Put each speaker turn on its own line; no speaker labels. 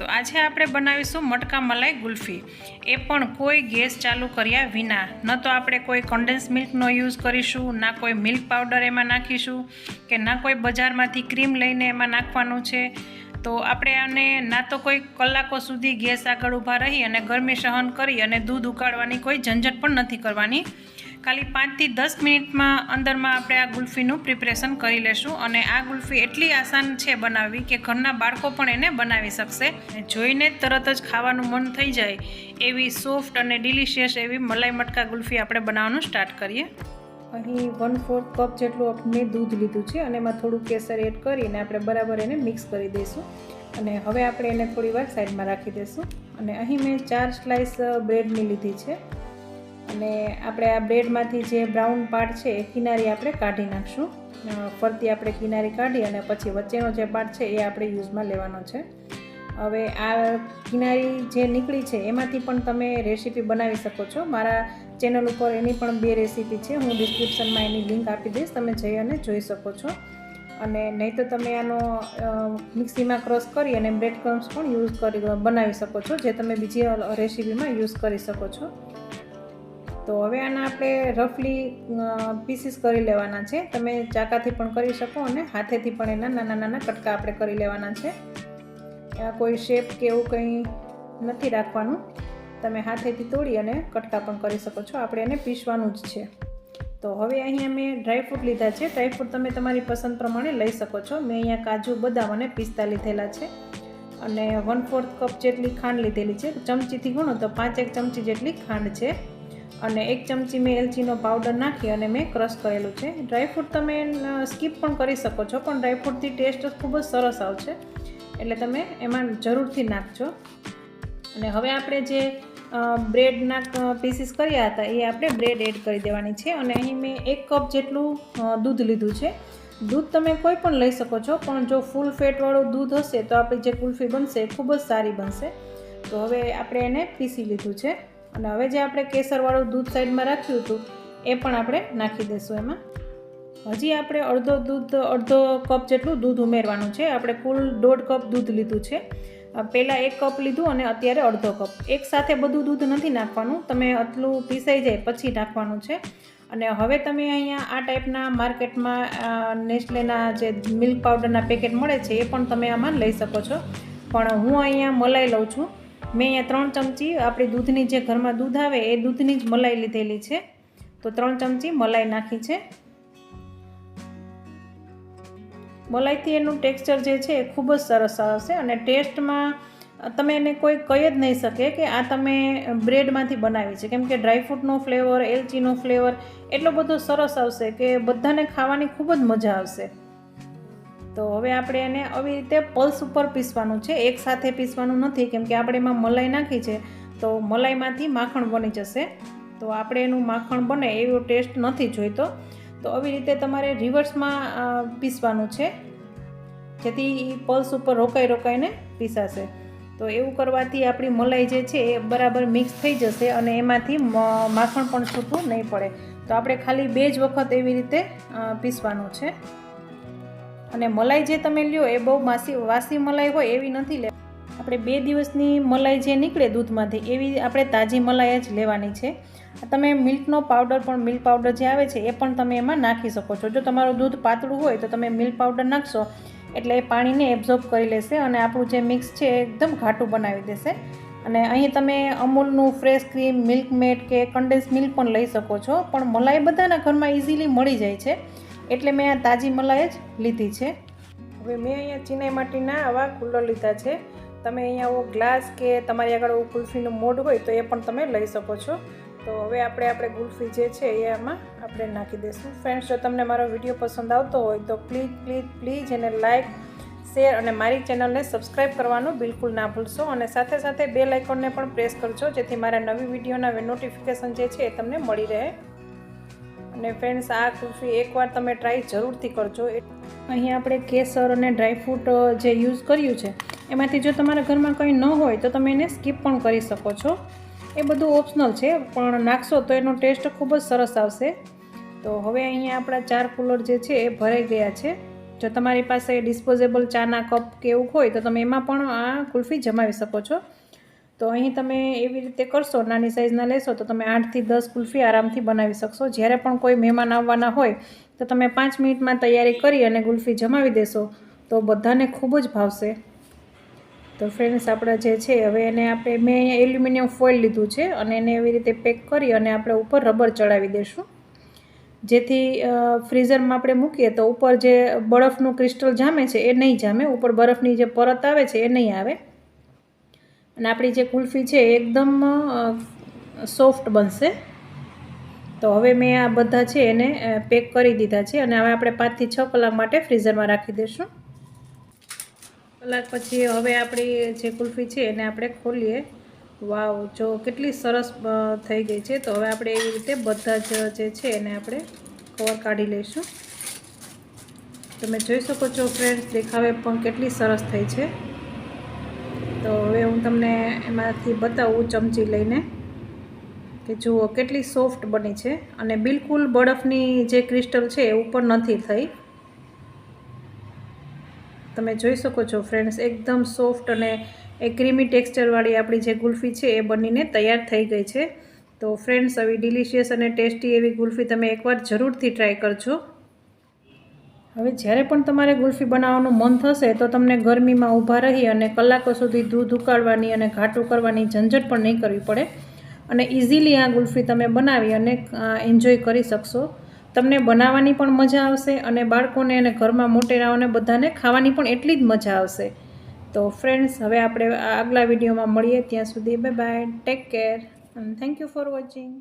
તો આજે આપણે બનાવીશું મટકા મલાઈ ગુલ્ફી, એ પણ કોઈ ગેસ ચાલુ કર્યા વિના. ન તો આપણે કોઈ કન્ડેન્સ મિલ્કનો યુઝ કરીશું, ના કોઈ મિલ્ક પાવડર એમાં નાખીશું, કે ના કોઈ બજારમાંથી ક્રીમ લઈને એમાં નાખવાનું છે. તો આપણે આને ના તો કોઈ કલાકો સુધી ગેસ આગળ ઊભા રહી અને ગરમી સહન કરી અને દૂધ ઉકાળવાની કોઈ ઝંઝટ પણ નથી કરવાની. ખાલી 5 થી 10 મિનિટમાં અંદરમાં આપણે આ ગુલ્ફીનું પ્રિપરેશન કરી લેશું. અને આ ગુલ્ફી એટલી આસાન છે બનાવવી કે ઘરના બાળકો પણ એને બનાવી શકશે. જોઈને તરત જ ખાવાનું મન થઈ જાય એવી સોફ્ટ અને ડિલિશિયસ એવી મલાઈ મટકા ગુલ્ફી આપણે બનાવવાનું સ્ટાર્ટ કરીએ. અહીં 1/4 કપ જેટલું મેં દૂધ લીધું છે અને એમાં થોડું કેસર એડ કરીને આપણે બરાબર એને મિક્સ કરી દઈશું. અને હવે આપણે એને થોડી વાર સાઈડમાં રાખી દઈશું. અને અહીં મેં 4 સ્લાઇસ બ્રેડની લીધી છે. અને આપણે આ બ્રેડમાંથી જે બ્રાઉન પાર્ટ છે એ કિનારી આપણે કાઢી નાખશું. ફરતી આપણે કિનારી કાઢી અને પછી વચ્ચેનો જે પાર્ટ છે એ આપણે યુઝમાં લેવાનો છે. હવે આ કિનારી જે નીકળી છે એમાંથી પણ તમે રેસીપી બનાવી શકો છો. મારા ચેનલ ઉપર એની પણ 2 રેસીપી છે, હું ડિસ્ક્રિપ્શનમાં એની લિંક આપી દઈશ, તમે જઈ અને જોઈ શકો છો. અને નહીં તો તમે આનો મિક્સીમાં ક્રશ કરી અને બ્રેડ ક્રમ્સ પણ યુઝ કરી બનાવી શકો છો, જે તમે બીજી રેસીપીમાં યુઝ કરી શકો છો. તો હવે આના આપણે રફલી પીસીસ કરી લેવાના છે. તમે ચાકાથી પણ કરી શકો અને હાથેથી પણ એના નાના નાના કટકા આપણે કરી લેવાના છે. કોઈ શેપ કે એવું કંઈ નથી રાખવાનું, તમે હાથેથી તોડી અને કટકા પણ કરી શકો છો. આપણે એને પીસવાનું જ છે. તો હવે અહીંયા મેં ડ્રાયફ્રૂટ લીધા છે. ડ્રાયફ્રૂટ તમે તમારી પસંદ પ્રમાણે લઈ શકો છો. મેં અહીંયા કાજુ, બદામ અને પિસ્તા લીધેલા છે. અને 1/4 કપ જેટલી ખાંડ લીધેલી છે. ચમચીથી ગણો તો 5 ચમચી જેટલી ખાંડ છે. અને 1 ચમચી મેં એલચીનો પાવડર નાખી અને મેં ક્રશ કરેલું છે. ડ્રાયફ્રૂટ તમે સ્કીપ પણ કરી શકો છો, પણ ડ્રાયફ્રૂટથી ટેસ્ટ ખૂબ જ સરસ આવશે, એટલે તમે એમાં જરૂરથી નાખજો. અને હવે આપણે જે બ્રેડના પીસીસ કર્યા હતા એ આપણે બ્રેડ એડ કરી દેવાની છે. અને અહીં મેં 1 કપ જેટલું દૂધ લીધું છે. દૂધ તમે કોઈ પણ લઈ શકો છો, પણ જો ફૂલ ફેટવાળું દૂધ હશે તો આપણી જે કુલ્ફી બનશે એ ખૂબ જ સારી બનશે. તો હવે આપણે એને પીસી લીધું છે. અને હવે જે આપણે કેસરવાળું દૂધ સાઈડમાં રાખ્યું હતું એ પણ આપણે નાખી દઈશું એમાં. હજી આપણે અડધો કપ જેટલું દૂધ ઉમેરવાનું છે. આપણે કુલ 1.5 કપ દૂધ લીધું છે. પહેલાં 1 કપ લીધું અને અત્યારે અડધો કપ. એકસાથે બધું દૂધ નથી નાખવાનું, તમે આટલું પીસાઈ જાય પછી નાખવાનું છે. અને હવે તમે અહીંયા આ ટાઈપના માર્કેટમાં નેસ્લેના જે મિલ્ક પાવડરના પેકેટ મળે છે એ પણ તમે આમાં લઈ શકો છો. પણ હું અહીંયા મલાઈ લઉં છું. મેં અહીંયા 3 ચમચી આપણી દૂધની જે ઘરમાં દૂધ આવે એ દૂધની જ મલાઈ લીધેલી છે. તો 3 ચમચી મલાઈ નાખી છે. મલાઈથી એનું ટેક્સચર જે છે એ ખૂબ જ સરસ આવશે. અને ટેસ્ટમાં તમે એને કોઈ કહી જ નહીં શકે કે આ તમે બ્રેડમાંથી બનાવી છે, કેમ કે ડ્રાયફ્રૂટનો ફ્લેવર, એલચીનો ફ્લેવર એટલો બધો સરસ આવશે કે બધાને ખાવાની ખૂબ જ મજા આવશે. તો હવે આપણે એને આવી રીતે પલ્સ ઉપર પીસવાનું છે, એકસાથે પીસવાનું નથી, કેમ કે આપણે એમાં મલાઈ નાખી છે તો મલાઈમાંથી માખણ બની જશે. તો આપણે એનું માખણ બને એવો ટેસ્ટ નથી જોઈતો. તો આવી રીતે તમારે રિવર્સમાં પીસવાનું છે, જેથી પલ્સ ઉપર રોકાઈને પીસાશે. તો એવું કરવાથી આપણી મલાઈ જે છે એ બરાબર મિક્સ થઈ જશે અને એમાંથી માખણ પણ છૂટું નહીં પડે. તો આપણે ખાલી 2 જ વખત એવી રીતે પીસવાનું છે. અને મલાઈ જે તમે લ્યો એ બહુ વાસી મલાઈ હોય એવી નથી લેવાની. આપણે 2 દિવસની મલાઈ જે નીકળે દૂધમાંથી એવી આપણે તાજી મલાઈ જ લેવાની છે. તમે મિલ્કનો પાવડર પણ, મિલ્ક પાવડર જે આવે છે એ પણ તમે એમાં નાખી શકો છો. જો તમારું દૂધ પાતળું હોય તો તમે મિલ્ક પાવડર નાખશો એટલે એ પાણીને એબ્ઝોર્બ કરી લેશે અને આપણું જે મિક્સ છે એ એકદમ ઘાટું બનાવી દેશે. અને અહીં તમે અમૂલનું ફ્રેશ ક્રીમ, મિલ્ક મેડ કે કન્ડેન્સ મિલ્ક પણ લઈ શકો છો, પણ મલાઈ બધાના ઘરમાં ઇઝીલી મળી જાય છે એટલે મેં આ તાજી મલાઈ જ લીધી છે. હવે મેં અહીંયા ચિનાઈ માટીના આવા કુલર લીધા છે. તમે અહીંયા આવો ગ્લાસ કે તમારી આગળ આવું કુલ્ફીનું મોડ હોય તો એ પણ તમે લઈ શકો છો. તો હવે આપણે ગુલ્ફી જે છે એ આમાં આપણે નાખી દઈશું. ફ્રેન્ડ્સ, જો તમને મારો વિડીયો પસંદ આવતો હોય તો પ્લીઝ એને લાઇક, શેર અને મારી ચેનલને સબસ્ક્રાઈબ કરવાનું બિલકુલ ના ભૂલશો. અને સાથે સાથે બેલ આઇકોનને પણ પ્રેસ કરજો, જેથી મારા નવી વિડીયોના નોટિફિકેશન જે છે એ તમને મળી રહે. અને ફ્રેન્ડ્સ, આ કુલ્ફી એકવાર તમે ટ્રાય જરૂરથી કરજો. અહીં આપણે કેસર અને ડ્રાયફ્રૂટ જે યુઝ કર્યું છે એમાંથી જો તમારા ઘરમાં કંઈ ન હોય તો તમે એને સ્કીપ પણ કરી શકો છો. એ બધું ઓપ્શનલ છે, પણ નાખશો તો એનો ટેસ્ટ ખૂબ જ સરસ આવશે. તો હવે અહીંયા આપણા 4 કુલર જે છે એ ભરાઈ ગયા છે. જો તમારી પાસે ડિસ્પોઝેબલ ચાના કપ કે એવું હોય તો તમે એમાં પણ આ કુલ્ફી જમાવી શકો છો. તો અહીં તમે એવી રીતે કરશો, નાની સાઇઝના લેશો તો તમે 8થી 10 કુલ્ફી આરામથી બનાવી શકશો. જ્યારે પણ કોઈ મહેમાન આવવાના હોય તો તમે 5 મિનિટમાં તૈયારી કરી અને કુલ્ફી જમાવી દેશો તો બધાને ખૂબ જ ભાવશે. તો ફ્રેન્ડ્સ, આપણા જે છે હવે એને મેં અહીંયા એલ્યુમિનિયમ ફોઇલ લીધું છે અને એને એવી રીતે પેક કરી અને આપણે ઉપર રબર ચડાવી દઈશું, જેથી ફ્રીઝરમાં આપણે મૂકીએ તો ઉપર જે બરફનું ક્રિસ્ટલ જામે છે એ નહીં જામે, ઉપર બરફની જે પરત આવે છે એ નહીં આવે અને આપણી જે કુલ્ફી છે એ એકદમ સોફ્ટ બનશે. તો હવે મેં આ બધા છે એને પેક કરી દીધા છે અને હવે આપણે 5 થી 6 કલાક માટે ફ્રીઝરમાં રાખી દઈશું. કલાક પછી હવે આપણી જે કુલ્ફી છે એને આપણે ખોલીએ. વાવ, જો કેટલી સરસ થઈ ગઈ છે. તો હવે આપણે એવી રીતે બધા જ જે છે એને આપણે કવર કાઢી લઈશું. તમે જોઈ શકો છો ફ્રેન્ડ્સ, દેખાવે પણ કેટલી સરસ થઈ છે. તો હવે હું તમને એમાંથી બતાવું ચમચી લઈને કે જુઓ કેટલી સોફ્ટ બની છે અને બિલકુલ બરફની જે ક્રિસ્ટલ છે એ ઉપર નથી થઈ. તમે જોઈ શકો છો ફ્રેન્ડ્સ, એકદમ સોફ્ટ અને એ ક્રીમી ટેક્સચરવાળી આપણી જે કુલ્ફી છે એ બનીને તૈયાર થઈ ગઈ છે. તો ફ્રેન્ડ્સ, આવી ડિલિશિયસ અને ટેસ્ટી એવી કુલ્ફી તમે એકવાર જરૂરથી ટ્રાય કરજો. હવે જ્યારે પણ તમારે કુલ્ફી બનાવવાનું મન થશે તો તમને ગરમીમાં ઊભા રહી અને કલાકો સુધી દૂધ ઉકાળવાની અને ઘાટું કરવાની ઝંઝટ પણ નહીં કરવી પડે અને ઇઝીલી આ કુલ્ફી તમે બનાવી અને એન્જોય કરી શકશો. તમને બનાવવાની પણ મજા આવશે અને બાળકોને અને ઘરમાં મોટેરાઓને બધાને ખાવાની પણ એટલી જ મજા આવશે. તો ફ્રેન્ડ્સ, હવે આપણે આગલા વિડીયોમાં મળીએ. ત્યાં સુધી bye bye, take care and thank you for watching.